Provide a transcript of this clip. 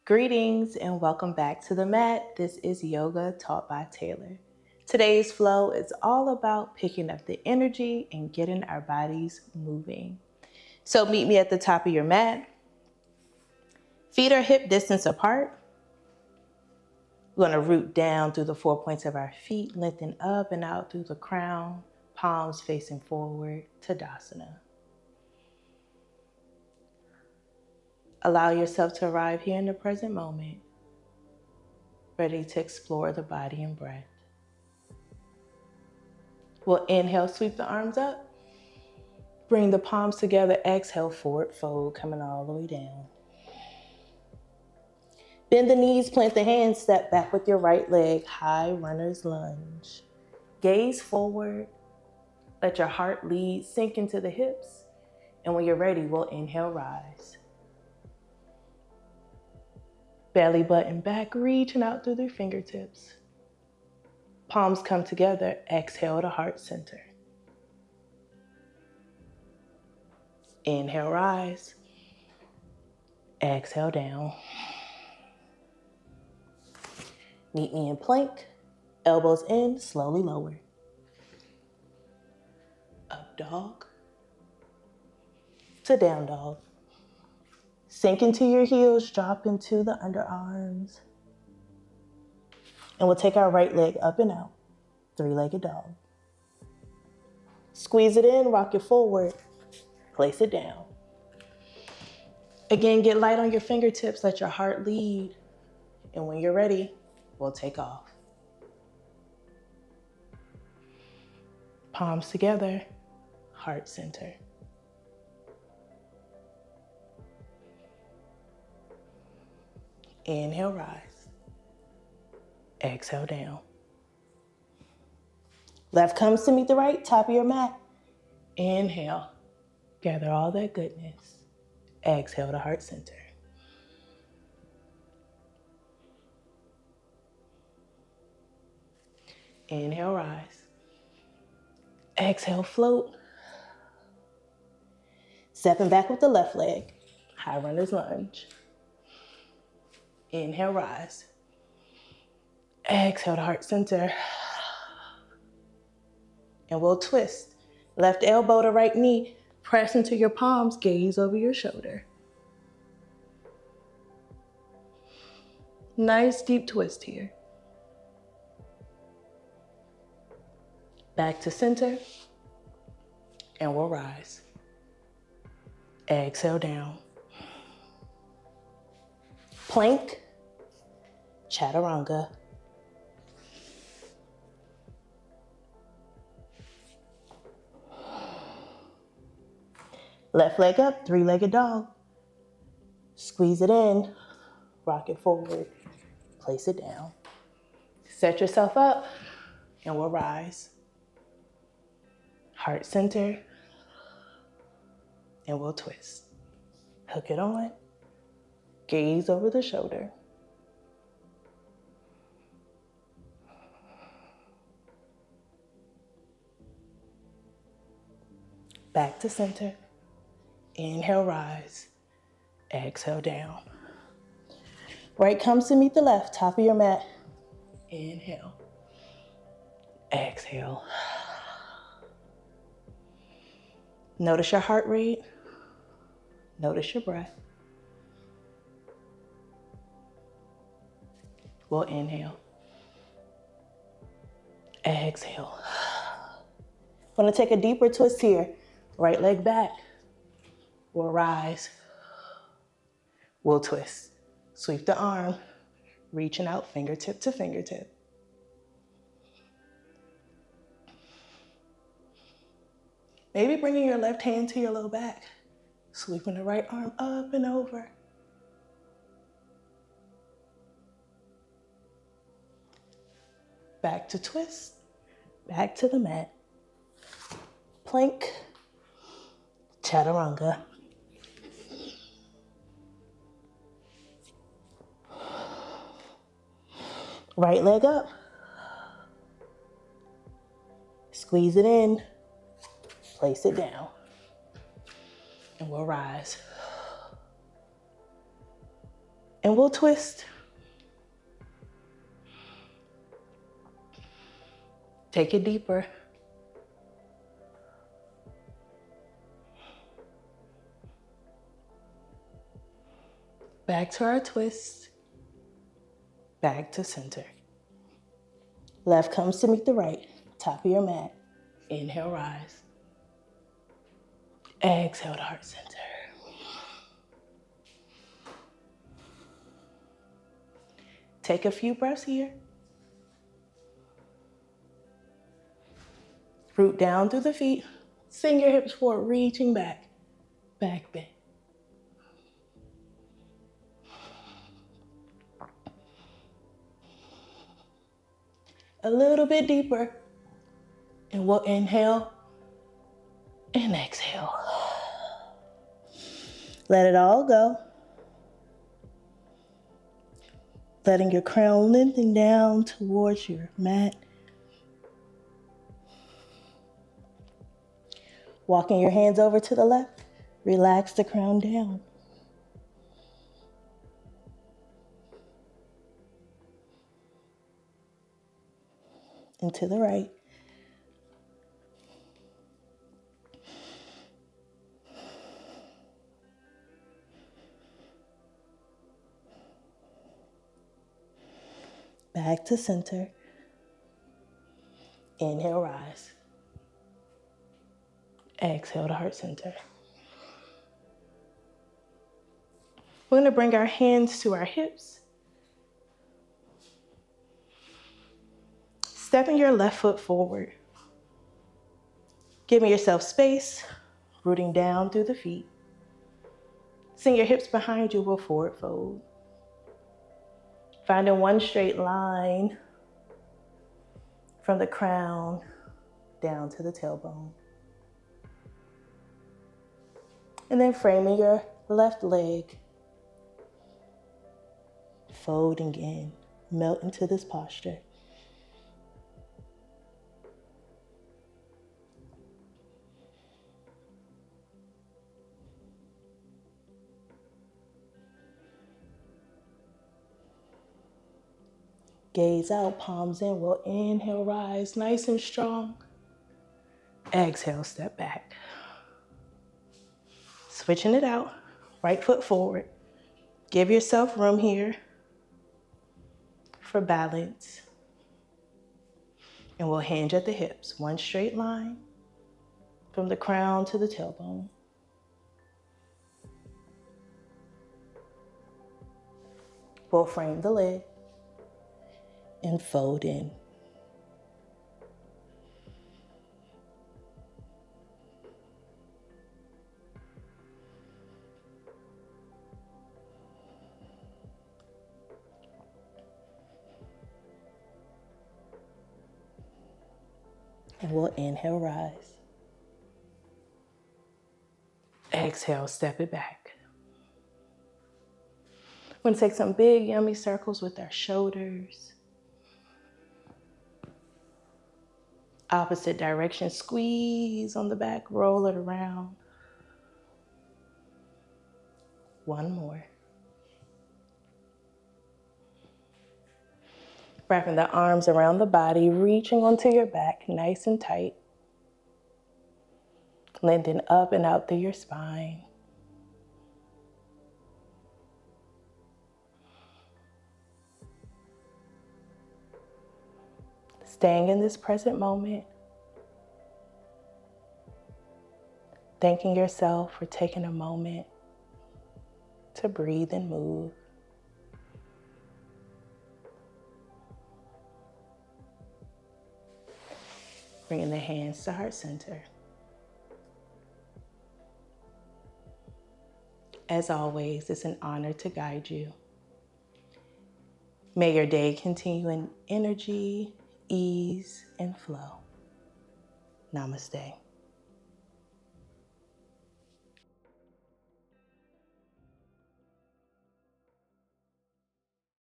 Greetings and welcome back to the mat. This is yoga taught by Taylor. Today's flow is all about picking up the energy and getting our bodies moving. So meet me at the top of your mat. Feet are hip distance apart. We're going to root down through the 4 points of our feet, lengthen up and out through the crown, palms facing forward, Tadasana. Allow yourself to arrive here in the present moment, ready to explore the body and breath. We'll inhale, sweep the arms up. Bring the palms together, exhale, forward fold, coming all the way down. Bend the knees, plant the hands, step back with your right leg, high runner's lunge. Gaze forward, let your heart lead, sink into the hips, and when you're ready, we'll inhale, rise. Belly button back, reaching out through the fingertips. Palms come together, exhale to heart center. Inhale, rise. Exhale, down. Meet me in plank, elbows in, slowly lower. Up dog to down dog. Sink into your heels, drop into the underarms. And we'll take our right leg up and out, three-legged dog. Squeeze it in, rock it forward, place it down. Again, get light on your fingertips, let your heart lead. And when you're ready, we'll take off. Palms together, heart center. Inhale, rise. Exhale, down. Left comes to meet the right, top of your mat. Inhale, gather all that goodness. Exhale to heart center. Inhale, rise. Exhale, float. Stepping back with the left leg, high runner's lunge. Inhale, rise. Exhale to heart center. And we'll twist. Left elbow to right knee, press into your palms, gaze over your shoulder. Nice deep twist here. Back to center, and we'll rise. Exhale down. Plank, chaturanga. Left leg up, three-legged dog. Squeeze it in, rock it forward, place it down. Set yourself up, and we'll rise. Heart center, and we'll twist. Hook it on, gaze over the shoulder. Back to center. Inhale, rise. Exhale, down. Right comes to meet the left, top of your mat. Inhale. Exhale. Notice your heart rate. Notice your breath. We'll inhale. Exhale. Gonna take a deeper twist here. Right leg back. We'll rise. We'll twist. Sweep the arm, reaching out fingertip to fingertip. Maybe bringing your left hand to your low back. Sweeping the right arm up and over. Back to twist, back to the mat. Plank, chaturanga. Right leg up. Squeeze it in, place it down, and we'll rise. And we'll twist. Take it deeper. Back to our twist. Back to center. Left comes to meet the right. Top of your mat. Inhale, rise. Exhale to heart center. Take a few breaths here. Root down through the feet. Send your hips forward, reaching back. Back bend. A little bit deeper. And we'll inhale and exhale. Let it all go. Letting your crown lengthen down towards your mat. Walking your hands over to the left. Relax the crown down. And to the right. Back to center. Inhale, rise. Exhale to heart center. We're going to bring our hands to our hips. Stepping your left foot forward. Giving yourself space, rooting down through the feet. Send your hips behind you, we'll forward fold. Finding one straight line from the crown down to the tailbone. And then framing your left leg. Folding in, melt into this posture. Gaze out, palms in. We'll inhale, rise nice and strong. Exhale, step back. Switching it out, right foot forward. Give yourself room here for balance. And we'll hinge at the hips. One straight line from the crown to the tailbone. We'll frame the leg and fold in. And we'll inhale, rise. Exhale, step it back. We're gonna take some big, yummy circles with our shoulders. Opposite direction, squeeze on the back, roll it around. One more. Wrapping the arms around the body, reaching onto your back, nice and tight. Lengthen up and out through your spine. Staying in this present moment. Thanking yourself for taking a moment to breathe and move. Bringing the hands to heart center. As always, it's an honor to guide you. May your day continue in energy, ease, and flow. Namaste.